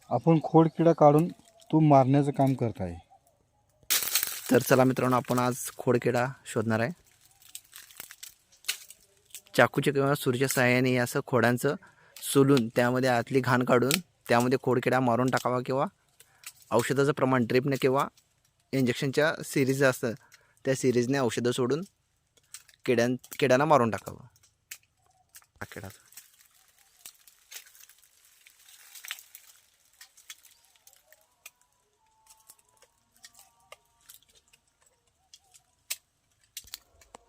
आपण खोडकिडा काढून तो मारण्याचं काम करत आहे. तर चला मित्रांनो, आपण आज खोडकिडा शोधणार आहे. चाकूच्या किंवा सुरीच्या सहाय्याने असं खोडांचं सोलून त्यामध्ये आतली घाण काढून त्यामध्ये खोडकिडा मारून टाकावा, किंवा औषधाचं प्रमाण ड्रिपने किंवा इंजेक्शनच्या सिरीज असतं त्या सिरीजने औषधं सोडून किड्यांना मारून टाकावं. किडाचं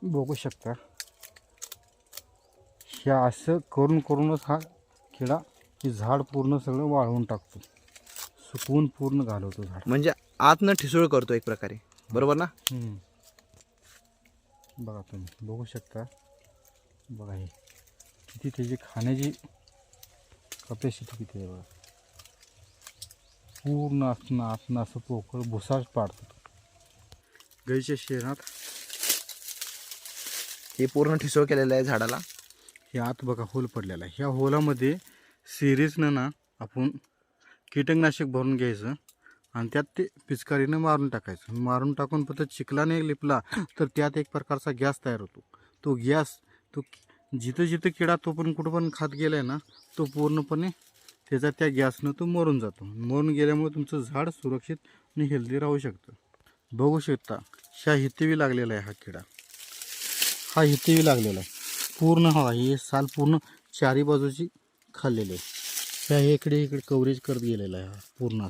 बघू शकता, हे असं करूनच हा किडा हे झाड पूर्ण सगळं वाळवून टाकतो, सुकवून पूर्ण घालवतो झाड. म्हणजे आतनं ठिसूळ करतो एक प्रकारे, बरोबर ना? बघा तुम्ही बघू शकता, बघा हे किती त्याची खाण्याची कपॅसिटी किती आहे बघा. पूर्ण आतनं असं पोकळ भुसाच पाडतो. गाईच्या शेणात हे पूर्ण ठिसूळ केलेलं आहे झाडाला. हे आत बघा होल पडलेला आहे. ह्या होलामध्ये सिरीजनं ना आपण कीटकनाशक भरून घ्यायचं आणि त्यात ते पिचकारीनं मारून टाकायचं. मारून टाकून फक्त चिखलाने लिपला तर त्यात एक प्रकारचा गॅस तयार होतो. तो गॅस तो जिथं किडा तो पण कुठं पण खात गेलाय ना, तो पूर्णपणे त्याचा त्या गॅसनं तो मरून जातो. मरून गेल्यामुळे तुमचं झाड सुरक्षित आणि हेल्दी राहू शकतं. बघू शकता, ह्या हितेवी लागलेला आहे हा किडा. हा हितेवी लागलेला आहे पूर्ण. हा हे साल पूर्ण चारी बाजूची खाल्लेले आहे. ह्या इकडे कव्हरेज करत गेलेला आहे हा पूर्ण.